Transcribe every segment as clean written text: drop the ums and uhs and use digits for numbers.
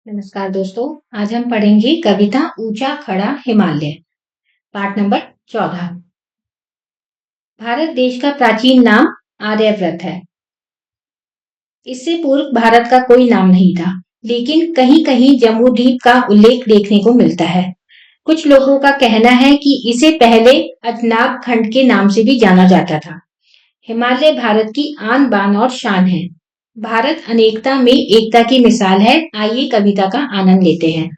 नमस्कार दोस्तों। आज हम पढ़ेंगे कविता ऊंचा खड़ा हिमालय, पाठ नंबर 14। भारत देश का प्राचीन नाम आर्यव्रत है। इससे पूर्व भारत का कोई नाम नहीं था, लेकिन कहीं कहीं जम्बूद्वीप का उल्लेख देखने को मिलता है। कुछ लोगों का कहना है कि इसे पहले अजनाब खंड के नाम से भी जाना जाता था। हिमालय भारत की आन बान और शान है। भारत अनेकता में एकता की मिसाल है। आइए कविता का आनंद लेते हैं।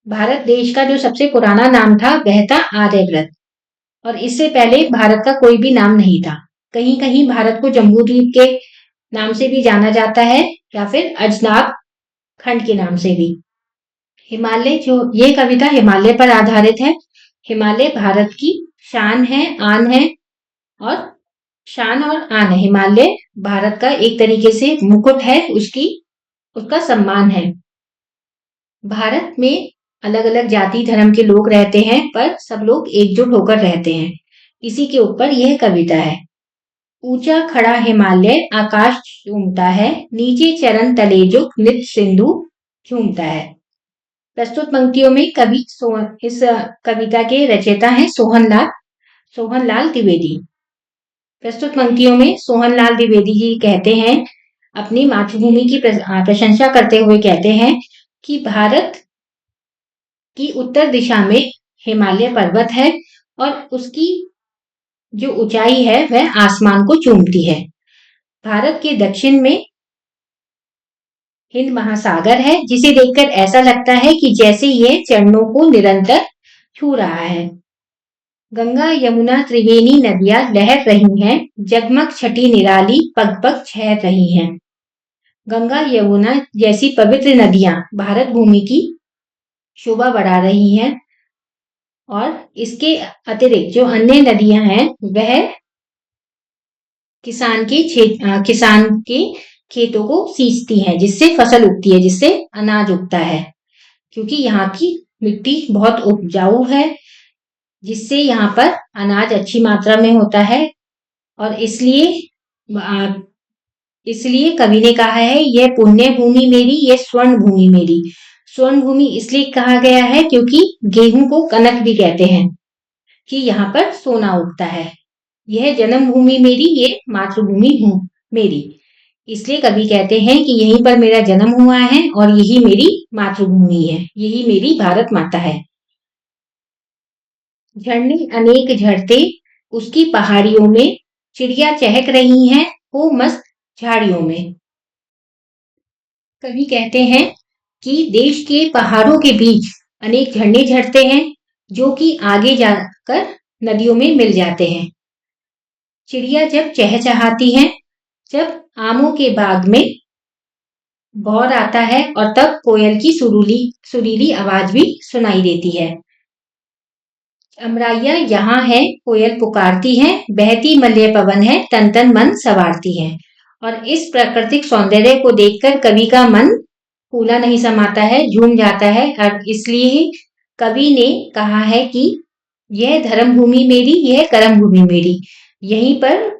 भारत देश का जो सबसे पुराना नाम था वह था आर्यव्रत, और इससे पहले भारत का कोई भी नाम नहीं था। कहीं कहीं भारत को जम्बूद्वीप के नाम से भी जाना जाता है या फिर अजनाब खंड के नाम से भी। हिमालय, जो ये कविता हिमालय पर आधारित है। हिमालय भारत की शान है, आन है, और शान और आन है। हिमालय भारत का एक तरीके से मुकुट है, उसका सम्मान है। भारत में अलग अलग जाति धर्म के लोग रहते हैं, पर सब लोग एकजुट होकर रहते हैं। इसी के ऊपर यह कविता है। ऊंचा खड़ा हिमालय आकाश चूमता है, नीचे चरण तले झुक नित सिंधु झूमता है। प्रस्तुत पंक्तियों में इस कविता के रचयिता हैं सोहनलाल द्विवेदी। प्रस्तुत पंक्तियों में सोहनलाल द्विवेदी जी कहते हैं, अपनी मातृभूमि की प्रशंसा करते हुए कहते हैं कि भारत की उत्तर दिशा में हिमालय पर्वत है और उसकी जो ऊंचाई है वह आसमान को चूमती है। भारत के दक्षिण में हिंद महासागर है, जिसे देखकर ऐसा लगता है कि जैसे यह चरणों को निरंतर छू रहा है। गंगा यमुना त्रिवेणी नदियां लहर रही हैं, जगमग छटी निराली पग पग छह रही हैं। गंगा यमुना जैसी पवित्र नदियां भारत भूमि की शोभा बढ़ा रही हैं, और इसके अतिरिक्त जो अन्य नदियां हैं वह किसान के खेतों को सींचती हैं, जिससे फसल उगती है, जिससे अनाज उगता है। क्योंकि यहाँ की मिट्टी बहुत उपजाऊ है, जिससे यहाँ पर अनाज अच्छी मात्रा में होता है। और इसलिए कवि ने कहा है, यह पुण्य भूमि मेरी, यह स्वर्ण भूमि मेरी। स्वर्ण भूमि इसलिए कहा गया है क्योंकि गेहूं को कनक भी कहते हैं, कि यहाँ पर सोना उगता है। यह जन्मभूमि मेरी, ये मातृभूमि मेरी। इसलिए कवि कहते हैं कि यहीं पर मेरा जन्म हुआ है और यही मेरी मातृभूमि है, यही मेरी भारत माता है। झरने अनेक झरते उसकी पहाड़ियों में, चिड़िया चहक रही हैं हो मस्त झाड़ियों में। कवि कहते हैं कि देश के पहाड़ों के बीच अनेक झरने झरते हैं, जो कि आगे जाकर नदियों में मिल जाते हैं। चिड़िया जब चहचहाती हैं, जब आमों के बाग में भौर आता है, और तब कोयल की सुरीली आवाज भी सुनाई देती है। अमराइयां यहाँ है, कोयल पुकारती है, बहती मलय पवन है, तन तन मन सवारती है। और इस प्राकृतिक सौंदर्य को देखकर कवि का मन फूला नहीं समाता है, झूम जाता है। और इसलिए कवि ने कहा है कि यह धर्म भूमि मेरी, यह कर्म भूमि मेरी। यहीं पर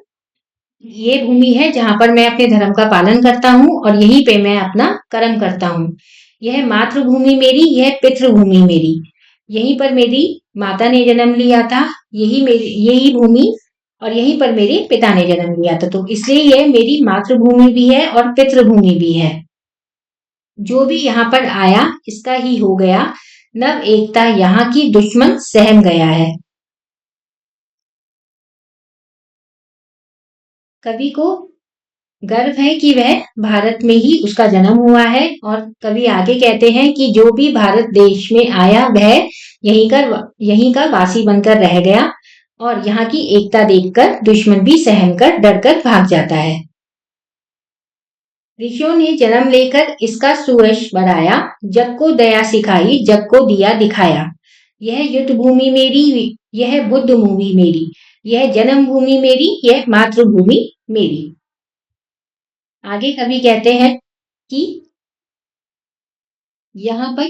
ये भूमि है जहां पर मैं अपने धर्म का पालन करता हूँ, और यहीं पे मैं अपना कर्म करता हूँ। यह मातृभूमि मेरी, यह पितृभूमि मेरी। यहीं पर मेरी माता ने जन्म लिया था, यही भूमि, और यहीं पर मेरे पिता ने जन्म लिया था। तो इसलिए यह मेरी मातृभूमि भी है और पितृभूमि भी है। जो भी यहाँ पर आया इसका ही हो गया, नव एकता यहाँ की दुश्मन सहम गया है। कवि को गर्व है कि वह भारत में ही उसका जन्म हुआ है। और कवि आगे कहते हैं कि जो भी भारत देश में आया वह यहीं का वासी बनकर रह गया, और यहाँ की एकता देखकर दुश्मन भी सहम कर डर कर भाग जाता है। ऋषियों ने जन्म लेकर इसका सुयश बढ़ाया, जग को दया सिखाई, जग को दिया दिखाया। यह युद्ध भूमि मेरी, यह बुद्ध भूमि मेरी, यह जन्म भूमि मेरी, यह मातृभूमि मेरी। आगे कवि कहते हैं कि यहाँ पर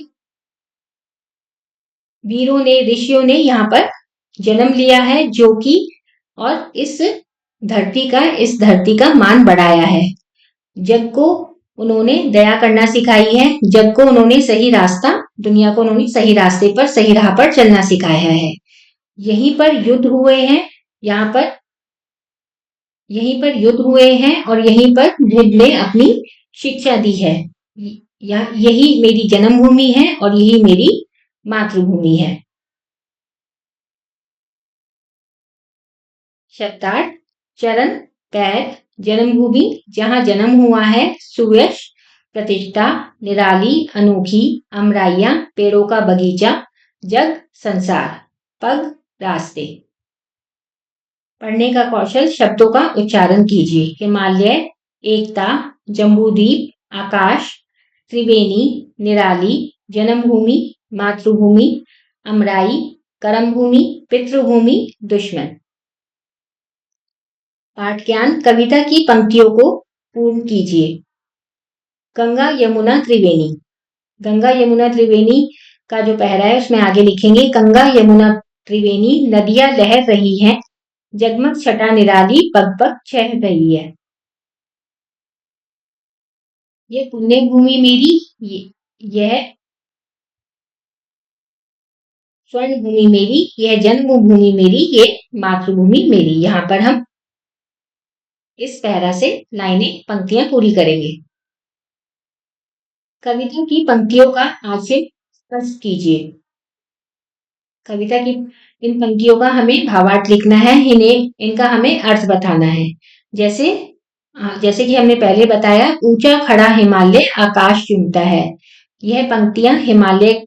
वीरों ने, ऋषियों ने यहाँ पर जन्म लिया है, जो कि और इस धरती का मान बढ़ाया है। जग को उन्होंने दया करना सिखाई है। जग को उन्होंने सही रास्ता, दुनिया को उन्होंने सही रास्ते पर, सही राह पर चलना सिखाया है। यहीं पर युद्ध हुए हैं, यहीं पर युद्ध हुए हैं और यहीं पर बुद्ध ने अपनी शिक्षा दी है। यही मेरी जन्मभूमि है और यही मेरी मातृभूमि है। शब्दार्थ: चरण, पैर, जन्मभूमि, जहां जन्म हुआ है, सुयश, प्रतिष्ठा, निराली, अनोखी, अमराइयां, पेड़ों का बगीचा, जग, संसार, पग, रास्ते। पढ़ने का कौशल: शब्दों का उच्चारण कीजिए। हिमालय, एकता, जम्बूद्वीप, आकाश, त्रिवेणी, निराली, जन्मभूमि, मातृभूमि, अमराई, कर्मभूमि, पितृभूमि, दुश्मन। पाठ ज्ञान: कविता की पंक्तियों को पूर्ण कीजिए। गंगा यमुना त्रिवेणी। गंगा यमुना त्रिवेणी का जो पहरा है उसमें आगे लिखेंगे, गंगा यमुना त्रिवेणी नदियां लहर रही हैं, जगमग छटा निराली पग पग चह रही है। ये पुण्य भूमि मेरी, यह स्वर्ण भूमि मेरी, यह जन्मभूमि मेरी, ये मातृभूमि मेरी। यहाँ पर हम इस पैरा से लाइनें, पंक्तियां पूरी करेंगे। कविता की पंक्तियों का आशय स्पष्ट कीजिए। कविता की इन पंक्तियों का हमें भावार्थ लिखना है, इनका हमें अर्थ बताना है। जैसे कि हमने पहले बताया, ऊंचा खड़ा हिमालय आकाश चूमता है। यह पंक्तियां हिमालय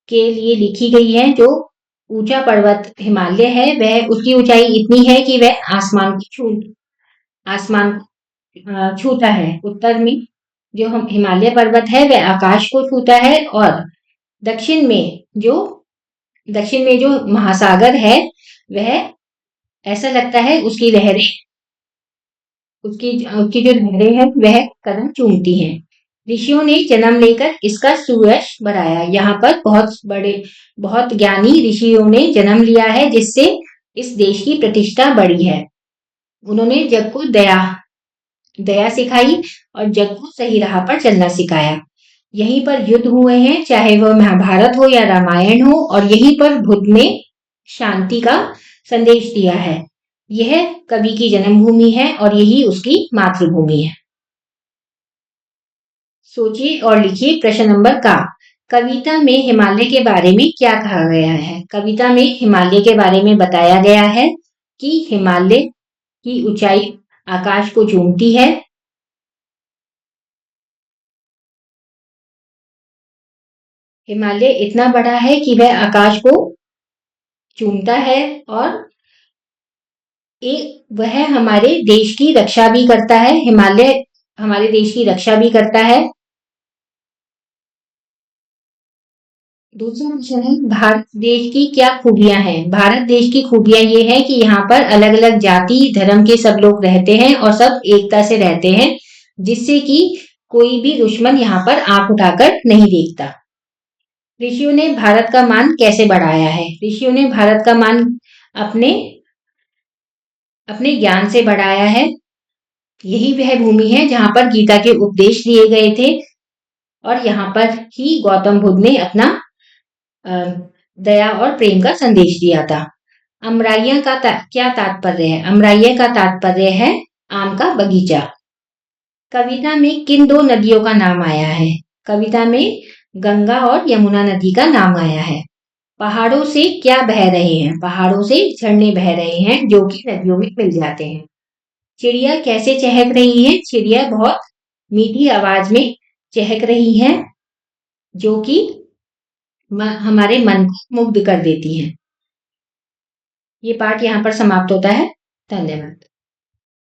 के लिए लिखी गई है। जो ऊंचा पर्वत हिमालय है, वह उसकी ऊंचाई इतनी है कि वह आसमान छूता है। उत्तर में जो हम हिमालय पर्वत है वह आकाश को छूता है, और दक्षिण में जो महासागर है वह ऐसा लगता है उसकी जो लहरें हैं वह कदम चूमती हैं। ऋषियों ने जन्म लेकर इसका सुयश बढ़ाया। यहाँ पर बहुत ज्ञानी ऋषियों ने जन्म लिया है, जिससे इस देश की प्रतिष्ठा बढ़ी है। उन्होंने जग को दया सिखाई और जग को सही राह पर चलना सिखाया। यहीं पर युद्ध हुए हैं, चाहे वह महाभारत हो या रामायण हो, और यहीं पर बुद्ध ने शांति का संदेश दिया है। यह कवि की जन्मभूमि है और यही उसकी मातृभूमि है। सोचिए और लिखिए। प्रश्न नंबर का, कविता में हिमालय के बारे में क्या कहा गया है? कविता में हिमालय के बारे में बताया गया है कि हिमालय की ऊंचाई आकाश को चूमती है। हिमालय इतना बड़ा है कि वह आकाश को चूमता है, और वह हमारे देश की रक्षा भी करता है। हिमालय हमारे देश की रक्षा भी करता है। दूसरा क्वेश्चन है, भारत देश की क्या खूबियां हैं? भारत देश की खूबियां ये है कि यहाँ पर अलग अलग जाति धर्म के सब लोग रहते हैं और सब एकता से रहते हैं, जिससे कि कोई भी दुश्मन यहाँ पर आंख उठाकर नहीं देखता। ऋषियों ने भारत का मान कैसे बढ़ाया है? ऋषियों ने भारत का मान अपने ज्ञान से बढ़ाया है। यही वह भूमि है जहां पर गीता के उपदेश दिए गए थे, और यहाँ पर ही गौतम बुद्ध ने अपना दया और प्रेम का संदेश दिया था। अमराइया का क्या तात्पर्य है? अमराइया का तात्पर्य है आम का बगीचा। कविता में किन दो नदियों का नाम आया है? कविता में गंगा और यमुना नदी का नाम आया है। पहाड़ों से क्या बह रहे हैं? पहाड़ों से झरने बह रहे हैं, जो कि नदियों में मिल जाते हैं। चिड़िया कैसे चहक रही है? चिड़िया बहुत मीठी आवाज में चहक रही है, जो कि हमारे मन को मुग्ध कर देती है। ये पाठ यहाँ पर समाप्त होता है। धन्यवाद।